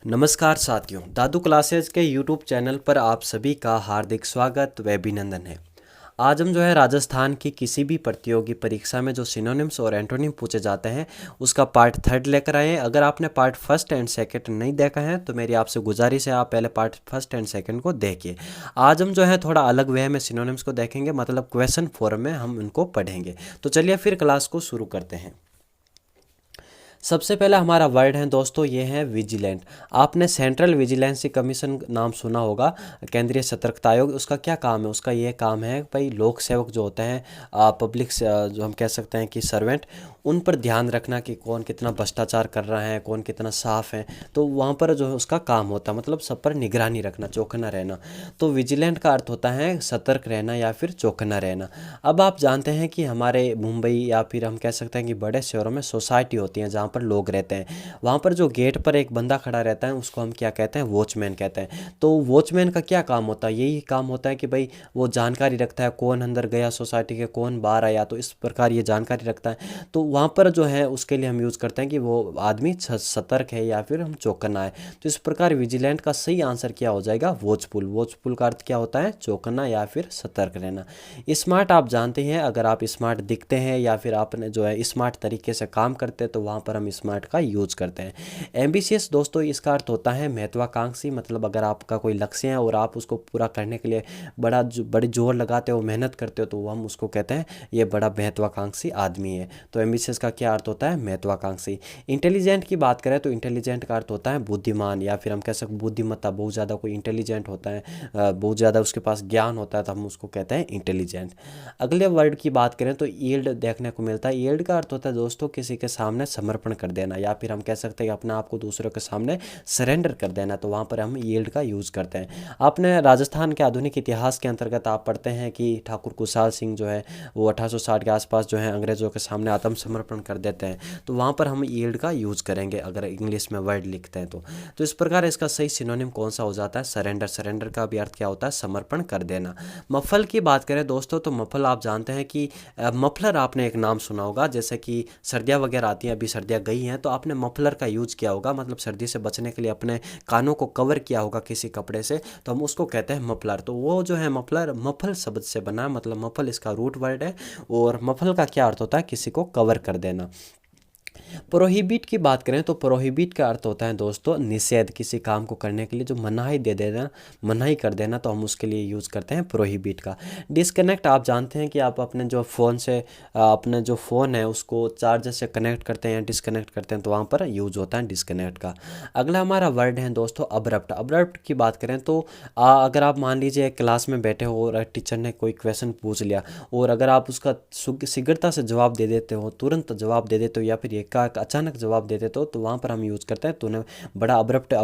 नमस्कार साथियों, दादू क्लासेस के यूट्यूब चैनल पर आप सभी का हार्दिक स्वागत व अभिनंदन है। आज हम राजस्थान की किसी भी प्रतियोगी परीक्षा में जो सिनोनिम्स और एंटोनिम पूछे जाते हैं उसका पार्ट 3 लेकर आए हैं। अगर आपने पार्ट फर्स्ट एंड सेकंड नहीं देखा है तो मेरी आपसे गुजारिश है आप पहले पार्ट फर्स्ट एंड सेकंड को देखिए। आज हम थोड़ा अलग वे में सिनोनिम्स को देखेंगे, मतलब क्वेश्चन फॉर्म में हम उनको पढ़ेंगे। तो चलिए फिर क्लास को शुरू करते हैं। सबसे पहला हमारा वर्ड है दोस्तों, ये है विजिलेंट। आपने सेंट्रल विजिलेंसी कमीशन नाम सुना होगा, केंद्रीय सतर्कता आयोग। उसका क्या काम है? उसका ये काम है भाई, लोक सेवक जो होते हैं, पब्लिक जो हम कह सकते हैं कि सर्वेंट, उन पर ध्यान रखना कि कौन कितना भ्रष्टाचार कर रहा है, कौन कितना साफ है। तो वहाँ पर जो है उसका काम होता है, मतलब सब पर निगरानी रखना, चौकन्ना रहना। तो विजिलेंट का अर्थ होता है सतर्क रहना या फिर चौकन्ना रहना। अब आप जानते हैं कि हमारे मुंबई या फिर हम कह सकते हैं कि बड़े शहरों में सोसाइटी होती हैं जहाँ पर लोग रहते हैं। वहाँ पर जो गेट पर एक बंदा खड़ा रहता है उसको हम क्या कहते हैं? वॉचमैन कहते हैं। तो वॉचमैन का क्या काम होता है? यही काम होता है कि भाई वो जानकारी रखता है कौन अंदर गया सोसाइटी के, कौन बाहर आया, तो इस प्रकार ये जानकारी रखता है। तो वहाँ पर जो है उसके लिए हम यूज़ करते हैं कि वो आदमी सतर्क है या फिर हम चौकन्ना है। तो इस प्रकार विजिलेंट का सही आंसर क्या हो जाएगा? वॉचफुल। वॉचफुल का अर्थ क्या होता है? चौकन्ना या फिर सतर्क रहना। स्मार्ट आप जानते हैं, अगर आप स्मार्ट दिखते हैं या फिर आपने जो है स्मार्ट तरीके से काम करते हैं तो वहाँ पर हम स्मार्ट का यूज करते हैं। एम्बिशियस दोस्तों, इसका अर्थ होता है महत्वाकांक्षी। मतलब अगर आपका कोई लक्ष्य है और आप उसको पूरा करने के लिए बड़ी जोर लगाते हो, मेहनत करते हो, तो हम उसको कहते हैं ये बड़ा महत्वाकांक्षी आदमी है। तो एम्बिशियस का क्या अर्थ होता है? महत्वाकांक्षी। इंटेलिजेंट की बात करें तो इंटेलिजेंट का अर्थ होता है बुद्धिमान या फिर हम कह सकते बुद्धिमत्ता। बहुत ज़्यादा कोई इंटेलिजेंट होता है, बहुत ज़्यादा उसके पास ज्ञान होता है, तो हम उसको कहते हैं इंटेलिजेंट। अगले वर्ड की बात करें तो यील्ड देखने को मिलता है। यील्ड का अर्थ होता है दोस्तों किसी के सामने समर्पण कर देना या फिर हम कह सकते हैं कि अपना आपको दूसरों के सामने सरेंडर कर देना। तो वहाँ पर हम यील्ड का यूज़ करते हैं। आपने राजस्थान के आधुनिक इतिहास के अंतर्गत आप पढ़ते हैं कि ठाकुर कुशाल सिंह जो है वो 1860 के आसपास जो है अंग्रेज़ों के सामने आत्मसमर्पण कर देते हैं। तो वहाँ पर हम यील्ड का यूज़ करेंगे अगर इंग्लिश में वर्ड लिखते हैं तो इस प्रकार इसका सही सिनोनिम कौन सा हो जाता है? सरेंडर। सरेंडर का भी अर्थ क्या होता है? समर्पण कर देना। मफल की बात करें दोस्तों तो मफल आप जानते हैं कि मफलर आपने एक नाम सुना होगा। जैसे कि सर्दियाँ वगैरह आती हैं, अभी सर्दियाँ गई हैं, तो आपने मफलर का यूज़ किया होगा, मतलब सर्दी से बचने के लिए अपने कानों को कवर किया होगा किसी कपड़े से, तो हम उसको कहते हैं मफलर। तो वो जो है मफलर मफल शब्द से बना है, मतलब मफल इसका रूट वर्ड है। और मफल का क्या अर्थ होता है? किसी को कवर कर देना। प्रोहिबिट की बात करें तो प्रोहिबिट का अर्थ होता है दोस्तों निषेध। किसी काम को करने के लिए जो मनाही दे देना, मनाही कर देना, तो हम उसके लिए यूज़ करते हैं प्रोहिबिट का। डिस्कनेक्ट आप जानते हैं कि आप अपने जो फ़ोन से अपने जो फ़ोन है उसको चार्जर से कनेक्ट करते हैं या डिस्कनेक्ट करते हैं, तो वहाँ पर यूज़ होता है डिस्कनेक्ट का। अगला हमारा वर्ड है दोस्तों अब्रप्ट। अब्रप्ट की बात करें तो अगर आप मान लीजिए क्लास में बैठे हो और टीचर ने कोई क्वेश्चन पूछ लिया और अगर आप उसका शीघ्रता से जवाब दे देते हो, तुरंत जवाब दे देते हो या फिर एक अचानक जवाब दे देते हो, तो वहाँ पर हम यूज़ करते हैं तूने बड़ा अब्रप्ट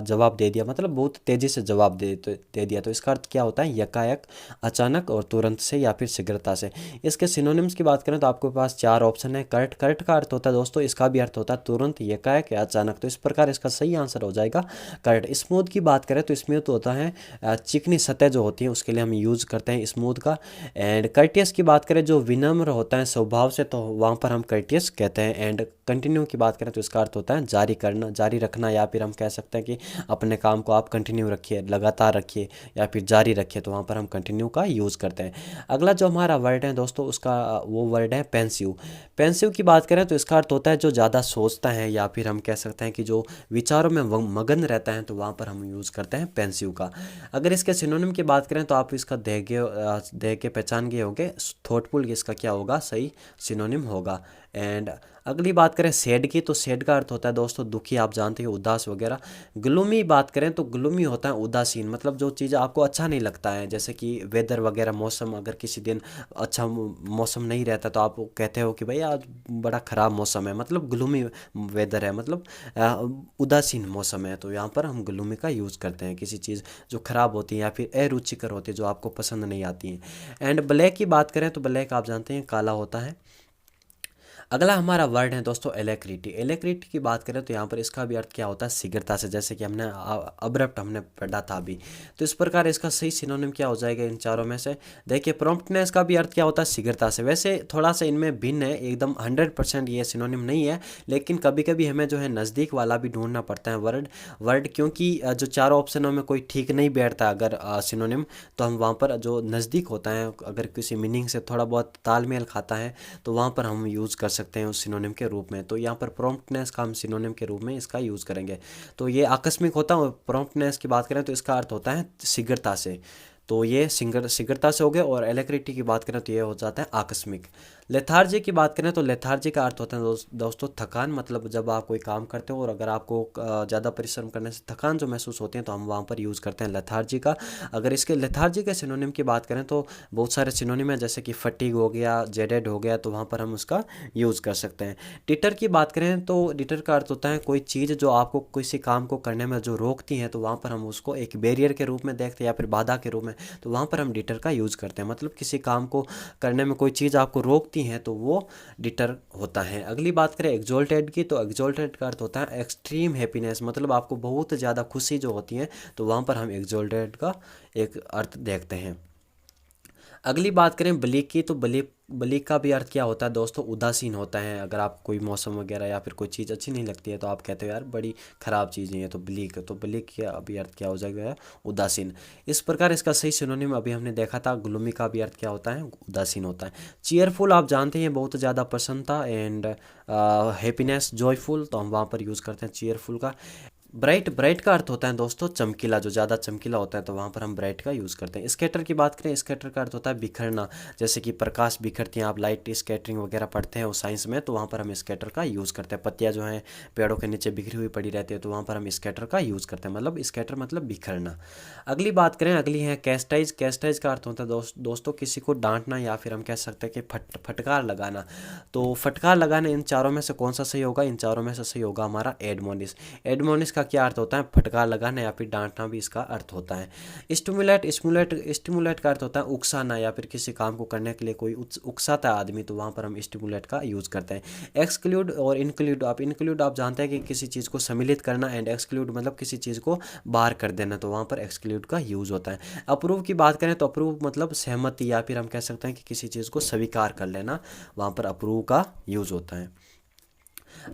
जवाब दे दिया, मतलब बहुत तेज़ी से जवाब दे दिया। तो इसका अर्थ क्या होता है? यकायक, अचानक और तुरंत से या फिर शीघ्रता से। इसके सिनोनिम्स की बात करें तो आपके पास 4 ऑप्शन है। कर्ट। कर्ट का अर्थ होता है दोस्तों, इसका भी अर्थ होता है तुरंत, यकायक या अचानक। तो इस प्रकार इसका सही आंसर हो जाएगा कर्ट। स्मूथ की बात करें तो स्मूथ होता है चिकनी सतह जो होती है उसके लिए हम यूज़ करते हैं स्मूथ का। एंड कर्टियस की बात करें जो विनम्र होता है स्वभाव से, तो वहाँ पर हम कर्टियस कहते हैं। एंड कंटिन्यू की बात करें तो इसका अर्थ होता है जारी करना, जारी रखना, या फिर हम कह सकते हैं कि अपने काम को आप कंटिन्यू रखिए, लगातार रखिए या फिर जारी रखिए, तो वहाँ पर हम कंटिन्यू का यूज़ करते हैं। अगला जो हमारा वर्ड है दोस्तों उसका वो वर्ड है पेंसिव। पेंसिव की बात करें तो इसका अर्थ होता है जो ज़्यादा सोचता है या फिर हम कह सकते हैं कि जो विचारों में मगन रहता है, तो वहाँ पर हम यूज़ करते हैं पेंसिव का। अगर इसके सिनोनिम की बात करें तो आप इसका देख के पहचान गए होंगे, थॉटफुल इसका क्या होगा? सही सिनोनिम होगा। एंड अगली बात करें सैड की, तो सैड का अर्थ होता है दोस्तों दुखी, आप जानते हैं उदास वगैरह। ग्लूमी बात करें तो ग्लूमी होता है उदासीन, मतलब जो चीज़ आपको अच्छा नहीं लगता है, जैसे कि वेदर वगैरह, मौसम। अगर किसी दिन अच्छा मौसम नहीं रहता तो आप कहते हो कि भाई आज बड़ा ख़राब मौसम है, मतलब ग्लूमी वेदर है, मतलब उदासीन मौसम है। तो यहाँ पर हम ग्लूमी का यूज़ करते हैं किसी चीज़ जो ख़राब होती है या फिर अरुचिकर होती है, जो आपको पसंद नहीं आती हैं। एंड ब्लैक की बात करें तो ब्लैक आप जानते हैं काला होता है। अगला हमारा वर्ड है दोस्तों एलेक्रिटी। एलेक्रिटी की बात करें तो यहाँ पर इसका भी अर्थ क्या होता है, शीघ्रता से, जैसे कि हमने अब्रप्ट हमने पढ़ा था अभी। तो इस प्रकार इसका सही सिनोनिम क्या हो जाएगा इन चारों में से? देखिए प्रॉम्प्टनेस का भी अर्थ क्या होता है, शीघ्रता से। वैसे थोड़ा सा इनमें भिन्न है, एकदम 100% ये सिनोनिम नहीं है, लेकिन कभी कभी हमें जो है नज़दीक वाला भी ढूंढना पड़ता है वर्ड क्योंकि जो चारों ऑप्शनों में कोई ठीक नहीं बैठता अगर सिनोनिम, तो हम वहाँ पर जो नज़दीक होता है, अगर किसी मीनिंग से थोड़ा बहुत तालमेल खाता है, तो वहाँ पर हम यूज़ कर सकते हैं उस सिनोनिम के रूप में। तो यहाँ पर प्रॉम्प्टनेस का हम सिनोनिम के रूप में इसका यूज़ करेंगे। तो ये आकस्मिक होता है, प्रॉम्प्टनेस की बात करें तो इसका अर्थ होता है शीघ्रता से। तो ये शीघ्रता से हो गए। और एलेक्ट्रिटी की बात करें तो ये हो जाता है आकस्मिक। लेथार्जी की बात करें तो लेथार्जी का अर्थ होता है दोस्तों थकान, मतलब जब आप कोई काम करते हो और अगर आपको ज़्यादा परिश्रम करने से थकान जो महसूस होती है तो हम वहाँ पर यूज़ करते हैं लेथार्जी का। अगर इसके लेथार्जी के सिनोनिम की बात करें तो बहुत सारे सिनोनिम है, जैसे कि फटीग हो गया, जेडेड हो गया, तो वहाँ पर हम उसका यूज़ कर सकते हैं। डिटर की बात करें तो डिटर का अर्थ होता है कोई चीज़ जो आपको किसी काम को करने में जो रोकती है, तो वहाँ पर हम उसको एक बैरियर के रूप में देखते हैं या फिर बाधा के रूप में, तो वहाँ पर हम डिटर का यूज़ करते हैं। मतलब किसी काम को करने में कोई चीज़ आपको रोकती हैं तो वो डिटर होता है। अगली बात करें एक्सोल्टेड की, तो एक्सोल्टेड का अर्थ होता है एक्सट्रीम हैप्पीनेस, मतलब आपको बहुत ज़्यादा खुशी जो होती है, तो वहाँ पर हम एक्सोल्टेड का एक अर्थ देखते हैं। अगली बात करें ब्लीक की, तो ब्लीक का भी अर्थ क्या होता है दोस्तों, उदासीन होता है। अगर आप कोई मौसम वगैरह या फिर कोई चीज़ अच्छी नहीं लगती है तो आप कहते हो यार बड़ी ख़राब चीज़ है ये, तो ब्लीक का भी अर्थ क्या हो जाएगा, उदासीन। इस प्रकार इसका सही सिनोनिम अभी हमने देखा था, ग्लूमी का भी अर्थ क्या होता है, उदासीन होता है। चीयरफुल आप जानते हैं बहुत ज़्यादा प्रसन्नता, एंड हैप्पीनेस, जॉयफुल, तो हम वहाँ पर यूज़ करते हैं चीयरफुल का। ब्राइट का अर्थ होता है दोस्तों चमकीला, जो ज़्यादा चमकीला होता है, तो वहाँ पर हम ब्राइट का यूज़ करते हैं। स्कैटर की बात करें, स्कैटर का अर्थ होता है बिखरना, जैसे कि प्रकाश बिखरती हैं, आप लाइट स्कैटरिंग वगैरह पढ़ते हैं वो साइंस में, तो वहाँ पर हम स्कैटर का यूज़ करते हैं। पत्तियाँ जो हैं पेड़ों के नीचे बिखरी हुई पड़ी रहती है, तो वहाँ पर हम स्कैटर का यूज़ करते हैं, मतलब स्कैटर मतलब बिखरना। अगली बात करें, अगली है कैस्टाइज। कैस्टाइज का अर्थ होता है दोस्तों किसी को डांटना या फिर हम कह सकते हैं कि फटकार लगाना। तो फटकार लगाना इन चारों में से कौन सा सही होगा, इन चारों में से सही होगा हमारा एडमोनिस। एडमोनिस का क्या अर्थ होता है, फटकार लगाना या फिर डांटना भी इसका अर्थ होता है। स्टिमुलेट का अर्थ होता है उकसाना, या फिर किसी काम को करने के लिए कोई उकसाता है आदमी, तो वहाँ पर हम स्टिमुलेट का यूज़ करते हैं। एक्सक्लूड और इंक्लूड आप जानते हैं कि किसी चीज़ को सम्मिलित करना, एंड एक्सक्लूड मतलब किसी चीज़ को बाहर कर देना, तो वहाँ पर एक्सक्लूड का यूज़ होता है। अप्रूव की बात करें तो अप्रूव मतलब सहमति, या फिर हम कह सकते हैं कि किसी चीज़ को स्वीकार कर लेना, वहाँ पर अप्रूव का यूज़ होता है।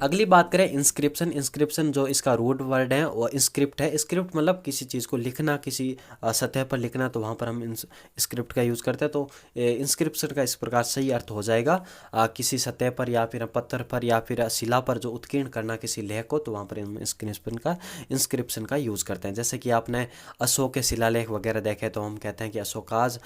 अगली बात करें इंस्क्रिप्शन जो इसका रूट वर्ड है वो स्क्रिप्ट है। स्क्रिप्ट मतलब किसी चीज़ को लिखना, किसी सतह पर लिखना, तो वहाँ पर हम स्क्रिप्ट का यूज़ करते हैं। तो इंस्क्रिप्शन का इस प्रकार सही अर्थ हो जाएगा किसी सतह पर या फिर पत्थर पर या फिर शिला पर जो उत्कीर्ण करना किसी लेख को, तो वहाँ पर हम इंस्क्रिप्शन का यूज़ करते हैं। जैसे कि आपने अशोक के शिलालेख वगैरह देखे, तो हम कहते हैं कि अशोकाज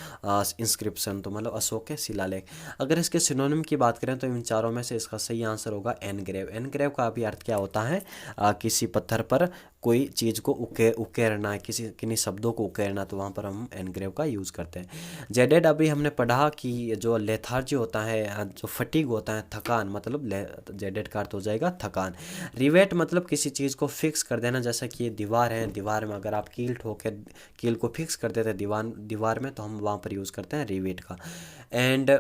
इंस्क्रिप्शन, तो मतलब अशोक के शिलालेख। अगर इसके सिनोनिम की बात करें तो इन चारों में से इसका सही आंसर होगा एनग्रेव। एनग्रेव का भी अर्थ क्या होता है, किसी पत्थर पर कोई चीज़ को उकेरना है, किन्हीं शब्दों को उकेरना, तो वहाँ पर हम एनग्रेव का यूज़ करते हैं। जेडेड अभी हमने पढ़ा कि जो लेथार्जी होता है, जो फटीग होता है, थकान, मतलब जेडेड का अर्थ हो जाएगा थकान। रिवेट मतलब किसी चीज़ को फिक्स कर देना, जैसा कि ये दीवार है, दीवार में अगर आप कील ठोक के कील को फिक्स कर देते हैं दीवार में, तो हम वहाँ पर यूज़ करते हैं रिवेट का। एंड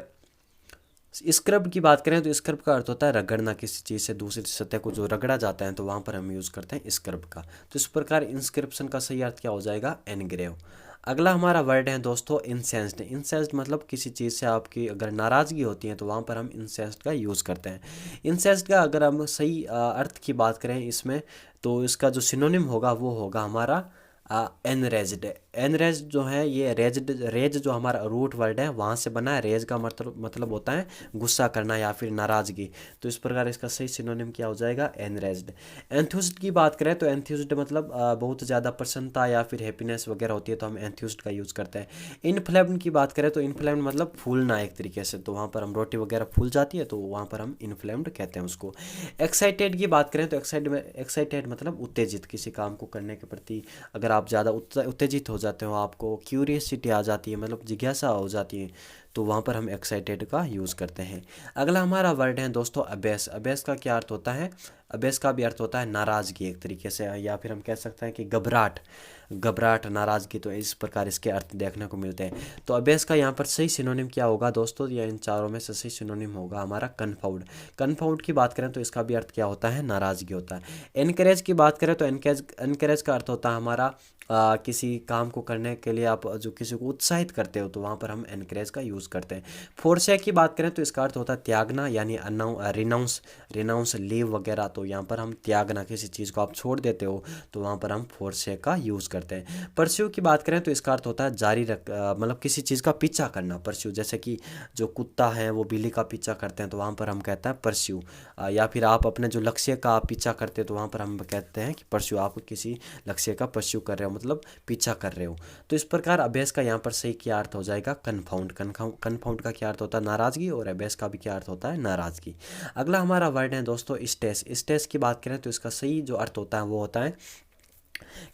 स्क्रब की बात करें तो स्क्रब का अर्थ होता है रगड़ना, किसी चीज़ से दूसरी सतह को जो रगड़ा जाता है, तो वहाँ पर हम यूज़ करते हैं स्क्रब का। तो इस प्रकार इंस्क्रिप्शन का सही अर्थ क्या हो जाएगा, एनग्रेव। अगला हमारा वर्ड है दोस्तों इंसेंस्ड। इंसेंस्ड मतलब किसी चीज़ से आपकी अगर नाराज़गी होती है, तो वहाँ पर हम इंसेंस्ड का यूज़ करते हैं। इंसेंस्ड का अगर हम सही अर्थ की बात करें इसमें, तो इसका जो सिनोनिम होगा वो होगा हमारा एनरेज्ड। एनरेज्ड जो है ये रेज जो हमारा रूट वर्ड है वहाँ से बना है। रेज का मतलब होता है गुस्सा करना या फिर नाराज़गी, तो इस प्रकार इसका सही सिनोनिम क्या हो जाएगा, एनरेज्ड। एंथ्यूज्ड की बात करें तो एंथ्यूज्ड मतलब बहुत ज़्यादा प्रसन्नता या फिर हैप्पीनेस वगैरह होती है, तो हम एंथ्यूज्ड का यूज़ करते हैं। इनफ्लेम्ड की बात करें तो इनफ्लेम्ड मतलब फूलना एक तरीके से, तो वहाँ पर हम रोटी वगैरह फूल जाती है, तो वहाँ पर हम इनफ्लेम्ड कहते हैं उसको। एक्साइटेड की बात करें तो एक्साइटेड मतलब उत्तेजित, किसी काम को करने के प्रति अगर आप ज़्यादा उत्तेजित हो जाते हो, आपको क्यूरियसिटी आ जाती है, मतलब जिज्ञासा हो जाती है, तो वहाँ पर हम एक्साइटेड का यूज़ करते हैं। अगला हमारा वर्ड है दोस्तों अबेस। अबेस का क्या अर्थ होता है, अबेस का भी अर्थ होता है नाराज़गी एक तरीके से, या फिर हम कह सकते हैं कि घबराहट, घबराहट, नाराज़गी। तो इस प्रकार इसके अर्थ देखने को मिलते हैं। तो अबेस का यहाँ पर सही सिनोनिम क्या होगा दोस्तों, या इन चारों में से सही सिनोनिम होगा हमारा कन्फाउंड। कन्फाउंड की बात करें तो इसका भी अर्थ क्या होता है, नाराज़गी होता है। एनकरेज की बात करें तो एनकरेज एनकरेज का अर्थ होता है हमारा किसी काम को करने के लिए आप जो किसी को उत्साहित करते हो, तो वहाँ पर हम एनकरेज का यूज़ करते हैं। फोर्सेक की बात करें तो इसका अर्थ होता है त्यागना, यानी रिनाउंस, रिनाउंस लीव वगैरह। तो यहाँ पर हम त्यागना, किसी चीज़ को आप छोड़ देते हो, तो वहाँ पर हम फोर्सेक का यूज़ करते हैं। परस्यू की बात करें तो इसका अर्थ होता है जारी रख, मतलब किसी चीज़ का पीछा करना। परस्यू, जैसे कि जो कुत्ता है वो बिल्ली का पीछा करते हैं, तो वहाँ पर हम कहते हैं परस्यू। या फिर आप अपने जो लक्ष्य का पीछा करते हो, तो वहाँ पर हम कहते हैं कि परस्यू, आप किसी लक्ष्य का परस्यू कर रहे हो, मतलब पीछा कर रहे हो। तो इस प्रकार अभ्यास का यहाँ पर सही क्या अर्थ हो जाएगा, कन्फाउंड। कन्फाउंड का क्या अर्थ होता है, नाराज़गी, और अभ्यास का भी क्या अर्थ होता है, नाराज़गी। अगला हमारा वर्ड है दोस्तों स्टेस। स्टेस की बात करें तो इसका सही जो अर्थ होता है वो होता है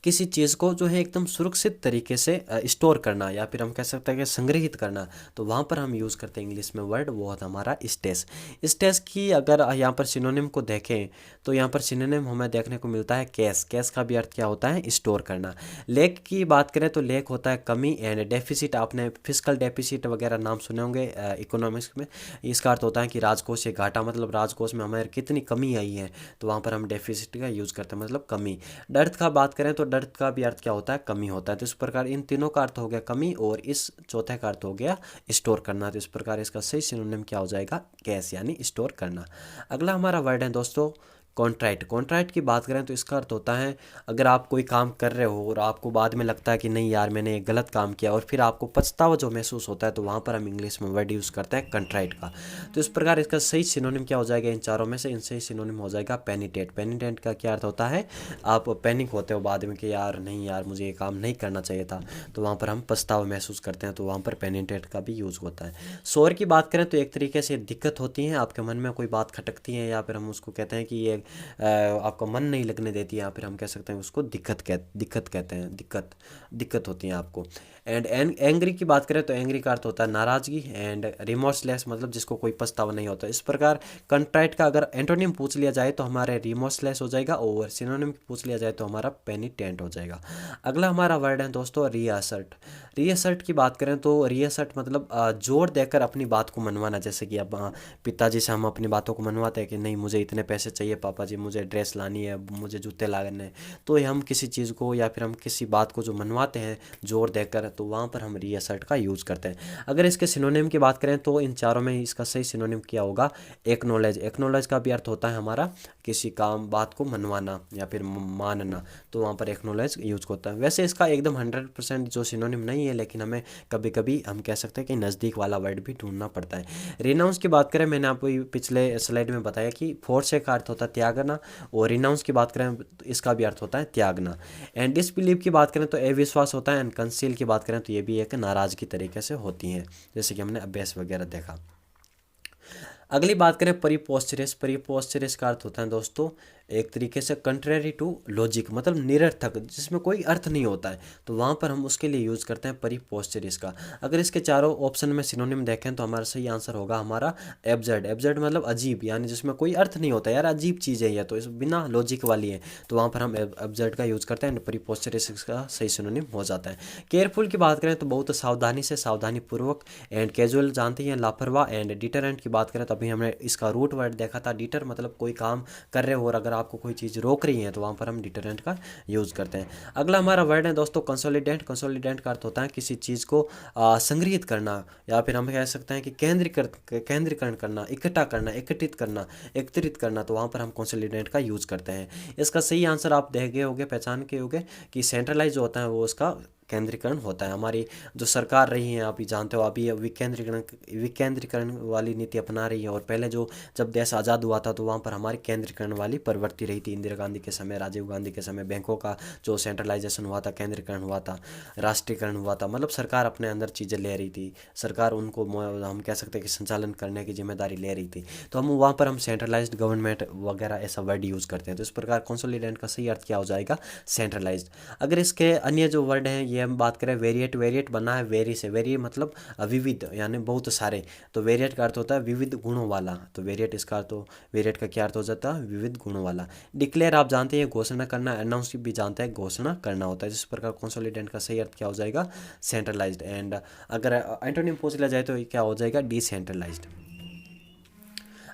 किसी चीज़ को जो है एकदम सुरक्षित तरीके से स्टोर करना, या फिर हम कह सकते हैं कि संग्रहित करना। तो वहाँ पर हम यूज़ करते हैं इंग्लिश में वर्ड, वो होता है हमारा स्टेस। स्टेस की अगर यहाँ पर सिनोनिम को देखें तो यहाँ पर सिनोनिम हमें देखने को मिलता है कैश। कैश का भी अर्थ क्या होता है, स्टोर करना। लेक की बात करें तो लेक होता है कमी, एंड डेफिसिट, आपने फिजिकल डेफिसिट वगैरह नाम सुने होंगे इकोनॉमिक्स में। इसका अर्थ होता है कि राजकोष से घाटा, मतलब राजकोष में हमारे कितनी कमी आई है, तो वहाँ पर हम डेफिसिट का यूज़ करते हैं, मतलब कमी। डर्थ का बात करें तो डर्थ का भी अर्थ क्या होता है, कमी होता है। तो इस प्रकार इन तीनों का अर्थ हो गया कमी, और इस चौथे का अर्थ हो गया स्टोर करना। तो इस प्रकार इसका सही सिनोनिम क्या हो जाएगा, कैश, यानी स्टोर करना। अगला हमारा वर्ड है दोस्तों कॉन्ट्रैक्ट। कॉन्ट्रैक्ट की बात करें तो इसका अर्थ होता है अगर आप कोई काम कर रहे हो और आपको बाद में लगता है कि नहीं यार मैंने एक गलत काम किया, और फिर आपको पछतावा जो महसूस होता है, तो वहाँ पर हम इंग्लिश में वर्ड यूज़ करते हैं कंट्राइट का। तो इस प्रकार इसका सही सिनोनिम क्या हो जाएगा, इन चारों में से इन सही सिनोनिम हो जाएगा पेनिटेट। पेनिटेट का क्या अर्थ होता है, आप पैनिक होते हो बाद में कि यार नहीं यार मुझे ये काम नहीं करना चाहिए था, तो वहाँ पर हम पछतावा महसूस करते हैं, तो वहाँ पर पेनिटेट का भी यूज़ होता है। शोर की बात करें तो एक तरीके से दिक्कत होती है, आपके मन में कोई बात खटकती है, या फिर हम उसको कहते हैं कि ये आपका मन नहीं लगने देती है, या फिर हम कह सकते हैं उसको दिक्कत कहते हैं, दिक्कत होती है आपको। एंड एंग्री की बात करें तो एंग्री का अर्थ होता है नाराज़गी, एंड रिमोर्सलेस, मतलब जिसको कोई पछतावा नहीं होता। इस प्रकार कंट्राइट का अगर एंटोनिम पूछ लिया जाए तो हमारे रिमोर्सलेस हो जाएगा, और सिनोनिम पूछ लिया जाए तो हमारा पेनिटेंट हो जाएगा। अगला हमारा वर्ड है दोस्तों रीअसर्ट। रीअसर्ट की बात करें तो रीअसर्ट मतलब जोर देकर अपनी बात को मनवाना। जैसे कि अब पिताजी से हम अपनी बातों को मनवाते हैं कि नहीं मुझे इतने पैसे चाहिए पापा जी, मुझे ड्रेस लानी है, मुझे जूते लाने हैं। तो हम किसी चीज़ को या फिर हम किसी बात को जो मनवाते हैं जोर देकर, तो वहाँ पर हम रीअसर्ट का यूज़ करते हैं। अगर इसके सिनोनिम की बात करें तो इन चारों में इसका सही सिनोनिम क्या होगा, एक्नॉलेज। एक्नॉलेज का भी अर्थ होता है हमारा किसी काम बात को मनवाना या फिर मानना, तो वहाँ पर एक्नॉलेज यूज होता है। वैसे इसका एकदम 100% जो सिनोनिम नहीं है, लेकिन हमें कभी कभी हम कह सकते हैं कि नज़दीक वाला वर्ड भी ढूंढना पड़ता है। रिनाउंस की बात करें, मैंने आपको पिछले स्लाइड में बताया कि फोर्स का अर्थ होता है त्यागना, और रिनाउंस की बात करें तो इसका भी अर्थ होता है त्यागना। एंड डिसबिलीव की बात करें तो अविश्वास होता है, एंड कंसील की बात करें तो ये भी एक नाराज़गी तरीके से होती हैं, जैसे कि हमने अभ्यास वगैरह देखा। अगली बात करें परिपोस्चरस। परिपोस्चरस का अर्थ होता है दोस्तों एक तरीके से कंट्रेरी टू लॉजिक, मतलब निरर्थक, जिसमें कोई अर्थ नहीं होता है, तो वहाँ पर हम उसके लिए यूज़ करते हैं परिपोस्चरस का। अगर इसके चारों ऑप्शन में सिनोनिम देखें तो हमारा सही आंसर होगा हमारा एब्जर्ड। एब्जर्ड मतलब अजीब, यानी जिसमें कोई अर्थ नहीं होता, यार अजीब चीज़ है ये, तो इस बिना लॉजिक वाली है, तो वहाँ पर हम एब्जर्ड का यूज़ करते हैं, परिपोस्चरस का सही सिनोनिम हो जाता है। केयरफुल की बात करें तो बहुत सावधानी से, सावधानीपूर्वक, एंड कैजुअल जानते हैं लापरवाह। एंड डिटरेंट की बात करें तो अभी हमने इसका रूट वर्ड देखा था डिटर, मतलब कोई काम कर रहे हो और अगर आपको कोई चीज़ रोक रही है तो वहाँ पर हम डिटरेंट का यूज़ करते हैं। अगला हमारा वर्ड है दोस्तों कंसोलिडेंट। कंसोलिडेंट का अर्थ होता है किसी चीज़ को संग्रहित करना, या फिर हम कह सकते हैं कि केंद्रीकरण करना, इकट्ठा करना, एकत्रित करना, तो वहाँ पर हम कंसोलिडेंट का यूज़ करते हैं। इसका सही आंसर आप देख गए होंगे, पहचान के होंगे कि सेंट्रलाइज होता है वो उसका केंद्रीकरण होता है। हमारी जो सरकार रही है आप ही जानते हो, अभी विकेंद्रीकरण वाली नीति अपना रही है, और पहले जो जब देश आज़ाद हुआ था तो वहाँ पर हमारी केंद्रीकरण वाली प्रवृत्ति रही थी। इंदिरा गांधी के समय, राजीव गांधी के समय बैंकों का जो सेंट्रलाइजेशन हुआ था, केंद्रीकरण हुआ था, राष्ट्रीयकरण हुआ था, मतलब सरकार अपने अंदर चीज़ें ले रही थी, सरकार उनको हम कह सकते हैं कि संचालन करने की जिम्मेदारी ले रही थी, तो हम वहाँ पर हम सेंट्रलाइज्ड गवर्नमेंट वगैरह ऐसा वर्ड यूज़ करते हैं। तो इस प्रकार कंसोलिडेंट का सही अर्थ क्या हो जाएगा, सेंट्रलाइज्ड। अगर इसके अन्य जो वर्ड हैं ये हम बात करें वेरिएट, वेरिएट बना है वेरी से, वेरी मतलब विविध यानी बहुत सारे, तो वेरिएट का अर्थ होता है विविध गुणों वाला, तो वेरिएट इसका अर्थ, तो वेरिएट का क्या अर्थ हो जाता है विविध गुणों वाला। डिक्लेयर आप जानते हैं घोषणा करना, अनाउंस भी जानते हैं घोषणा करना होता है, जिस प्रकार कंसोलिडेंट का सही अर्थ क्या हो जाएगा सेंट्रलाइज्ड, एंड अगर एंटोनिम पूछ लिया जाए तो ये क्या हो जाएगा डिसेंट्रलाइज्ड।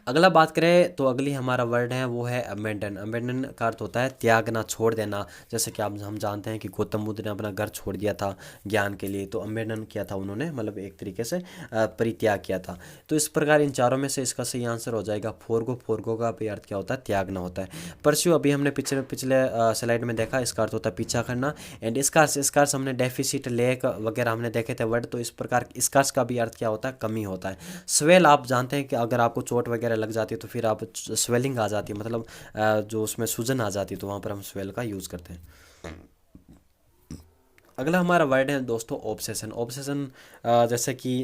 अगला बात करें तो अगली हमारा वर्ड है वो है अबेंडन। अबेंडन का अर्थ होता है त्यागना, छोड़ देना। जैसे कि आप हम जानते हैं कि गौतम बुद्ध ने अपना घर छोड़ दिया था ज्ञान के लिए, तो अबेंडन किया था उन्होंने, मतलब एक तरीके से परित्याग किया था। तो इस प्रकार इन चारों में से इसका सही आंसर हो जाएगा फोरगो। फोरगो का भी अर्थ क्या होता है त्यागना होता है। परस्यू अभी हमने पिछले पिछले स्लाइड में देखा, इसका अर्थ होता है पीछा करना। एंड स्कार्स हमने डेफिसिट, लेक वगैरह हमने देखे थे वर्ड, तो इस प्रकार स्कार्स का भी अर्थ क्या होता है कमी होता है। स्वेल आप जानते हैं कि अगर आपको चोट वगैरह लग जाती है तो फिर आप स्वेलिंग आ जाती है, मतलब जो उसमें सूजन आ जाती है, तो वहाँ पर हम स्वेल का यूज़ करते हैं। अगला हमारा वर्ड है दोस्तों ऑब्सेशन। ऑब्सेशन जैसे कि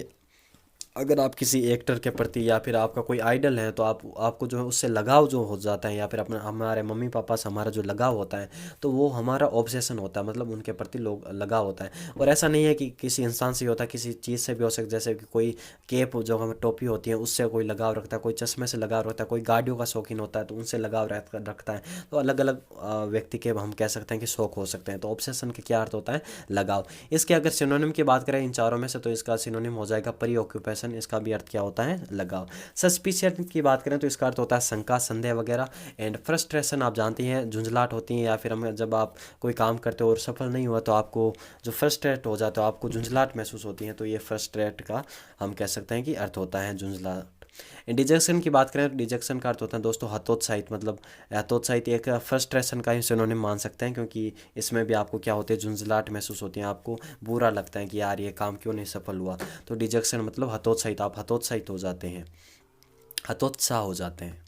अगर आप किसी एक्टर के प्रति या फिर आपका कोई आइडल है तो आपको जो है उससे लगाव जो हो जाता है, या फिर अपना हमारे मम्मी पापा से हमारा जो लगाव होता है तो वो हमारा ऑब्सेशन होता है, मतलब उनके प्रति लोग लगाव होता है। और ऐसा नहीं है कि किसी इंसान से ही होता है, किसी चीज़ से भी हो सकता है, जैसे कि कोई केप जो हमें टोपी होती है उससे कोई लगाव रखता है, कोई चश्मे से लगाव रखता है, कोई गाड़ियों का शौकीन होता है तो उनसे लगाव रखता है। तो अलग अलग व्यक्ति के हम कह सकते हैं कि शौक हो सकते हैं। तो ऑब्सेशन के क्या अर्थ होता है लगाव। इसके अगर सिनोनिम की बात करें इन चारों में से तो इसका सिनोनिम हो जाएगा प्रीऑक्यूपेशन, इसका भी अर्थ क्या होता है लगाव। सस्पिशियन की बात करें तो इसका अर्थ होता है शंका, संदेह वगैरह। एंड फ्रस्ट्रेशन आप जानती हैं झुंझलाहट होती है, या फिर हमें जब आप कोई काम करते हो और सफल नहीं हुआ तो आपको जो फ्रस्ट्रेट हो जाता है, आपको झुंझलाहट महसूस होती है, तो ये फ्रस्ट्रेट का हम कह सकते हैं कि अर्थ होता है झुंझलाहट। डिजेक्शन की बात करें तो डिजेक्शन का अर्थ होता है दोस्तों हतोत्साहित, मतलब हतोत्साहित एक फ्रस्ट्रेशन का ही सिनोनिम मान सकते हैं, क्योंकि इसमें भी आपको क्या होती है झुंझलाहट महसूस होती है, आपको बुरा लगता है कि यार ये काम क्यों नहीं सफल हुआ। तो डिजेक्शन मतलब हतोत्साहित, आप हतोत्साहित हो जाते हैं, हतोत्साह हो जाते हैं।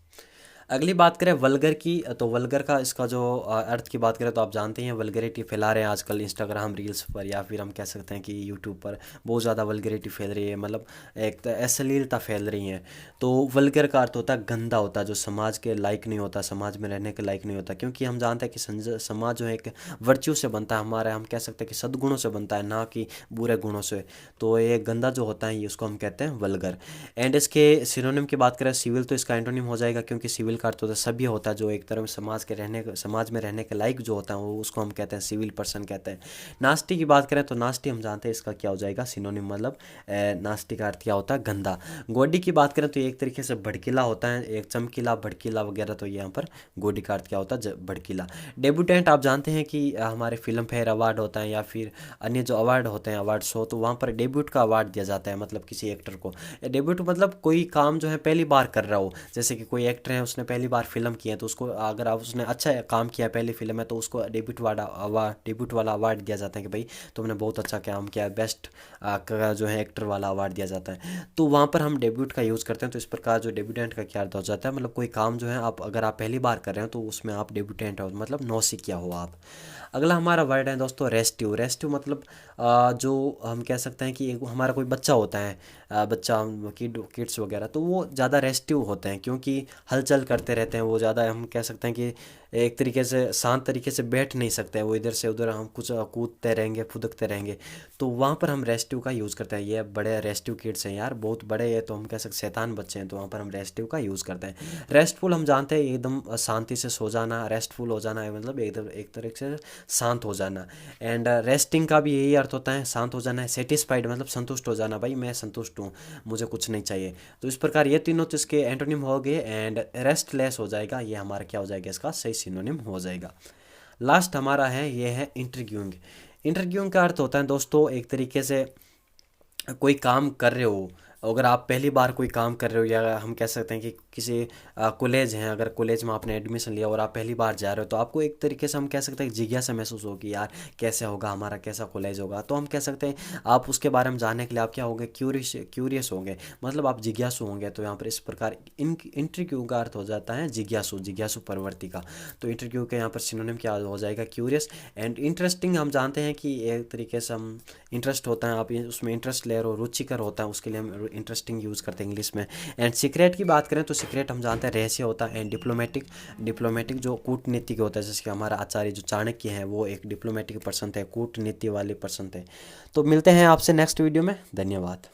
अगली बात करें वल्गर की, तो वल्गर का इसका जो अर्थ की बात करें तो आप जानते हैं वल्गरिटी फैला रहे हैं आजकल इंस्टाग्राम रील्स पर, या फिर हम कह सकते हैं कि यूट्यूब पर बहुत ज़्यादा वल्गरिटी फैल रही है, मतलब एक तो अश्लीलता फैल रही है। तो वल्गर का अर्थ होता है गंदा होता है, जो समाज के लायक नहीं होता, समाज में रहने के लायक नहीं होता, क्योंकि हम जानते हैं कि समाज जो है एक वर्च्यू से बनता है, हमारे हम कह सकते हैं कि सद्गुणों से बनता है, ना कि बुरे गुणों से। तो ये गंदा जो होता है ये उसको हम कहते हैं वल्गर। एंड इसके सिनोनिम की बात करें सिविल, तो इसका एंटोनिम हो जाएगा, क्योंकि सिविल का अर्थ होता है सभ्य होता है, जो एक तरह समाज में रहने के लायक जो होता है वो उसको हम कहते हैं सिविल पर्सन कहते हैं। नास्टी की बात करें तो नास्टी हम जानते हैं इसका क्या हो जाएगा सिनोनिम, मतलब नास्टी का अर्थ क्या होता है गंदा। गोडी की बात करें तो ये एक तरीके से भड़कीला होता है, एक चमकीला भड़कीला वगैरह, तो यहाँ पर गोडी का अर्थ क्या होता है भड़कीला। डेब्यूटेंट आप जानते हैं कि हमारे फिल्म फेयर अवार्ड होता है या फिर अन्य जो अवार्ड होते हैं अवार्ड शो, तो वहाँ पर डेब्यूट का अवार्ड दिया जाता है, मतलब किसी एक्टर को। डेब्यूट मतलब कोई काम जो है पहली बार कर रहा हो, जैसे कि कोई एक्टर है उसने पहली बार फिल्म की है तो उसको अगर आप उसने अच्छा काम किया पहली फिल्म है तो उसको डेब्यूट वाला अवार्ड दिया जाता है कि भाई तुमने बहुत अच्छा काम किया, बेस्ट का जो है एक्टर वाला अवार्ड दिया जाता है। तो वहाँ पर हम डेब्यूट का यूज़ करते हैं। तो इस प्रकार जो डेब्यूटेंट का क्या अर्थ हो जाता है, मतलब कोई काम जो है आप अगर आप पहली बार कर रहे हो तो उसमें आप डेब्यूटेंट हो, मतलब नौसिखिया हो आप। अगला हमारा वर्ड है दोस्तों रेस्ट्यू। रेस्ट्यू मतलब जो हम कह सकते हैं कि हमारा कोई बच्चा होता है, बच्चा किड्स वगैरह, तो वो ज़्यादा रेस्टिव होते हैं क्योंकि हलचल करते रहते हैं, वो ज़्यादा हम कह सकते हैं कि एक तरीके से शांत तरीके से बैठ नहीं सकते हैं, वो इधर से उधर हम कुछ कूदते रहेंगे फुदकते रहेंगे, तो वहाँ पर हम रेस्टिव का यूज़ करते हैं। ये बड़े रेस्टिव किड्स हैं यार, बहुत बड़े हैं, तो हम कह सकते शैतान बच्चे हैं, तो वहाँ पर हम रेस्टिव का यूज़ करते हैं। रेस्टफुल हम जानते हैं एकदम शांति से सो जाना, रेस्टफुल हो जाना है मतलब एकदम एक तरीके से शांत हो जाना। एंड रेस्टिंग का भी यही अर्थ होता है शांत हो जाना है। सेटिस्फाइड मतलब संतुष्ट हो जाना, भाई मैं संतुष्ट हूँ, मुझे कुछ नहीं चाहिए। तो इस प्रकार ये तीनों तो इसके एंटोनिम हो गए। एंड रेस्टलेस हो जाएगा, ये हमारा क्या हो जाएगा, इसका सही सिनोनिम हो जाएगा। लास्ट हमारा है ये है इंटरव्यूइंग। इंटरव्यूइंग का अर्थ होता है दोस्तों एक तरीके से कोई काम कर रहे हो, अगर आप पहली बार कोई काम कर रहे हो, या हम कह सकते हैं कि किसी कॉलेज हैं, अगर कॉलेज में आपने एडमिशन लिया और आप पहली बार जा रहे हो तो आपको एक तरीके से हम कह सकते हैं जिज्ञासा महसूस होगी, यार कैसे होगा हमारा, कैसा कॉलेज होगा। तो हम कह सकते हैं आप उसके बारे में जानने के लिए आप क्या होंगे, क्यूरियस होंगे, मतलब आप जिज्ञासु होंगे। तो यहाँ पर इस प्रकार इंटरव्यू का अर्थ हो जाता है जिज्ञासु प्रवृत्ति का। तो इंटरव्यू के यहाँ पर सिनोनिम क्या हो जाएगा क्यूरियस। एंड इंटरेस्टिंग हम जानते हैं कि एक तरीके से हम इंटरेस्ट होता है, आप उसमें इंटरेस्ट ले रहे हो, रुचिकर होता है, उसके लिए हम और इंटरेस्टिंग यूज़ करते हैं इंग्लिश में। एंड सीक्रेट की बात करें तो सीक्रेट हम जानते हैं रहस्य होता है। एंड डिप्लोमेटिक जो कूटनीतिक होता है, जैसे कि हमारा आचार्य जो चाणक्य हैं वो एक डिप्लोमेटिक पर्सन थे, कूटनीति वाले पर्सन थे। तो मिलते हैं आपसे नेक्स्ट वीडियो में। धन्यवाद।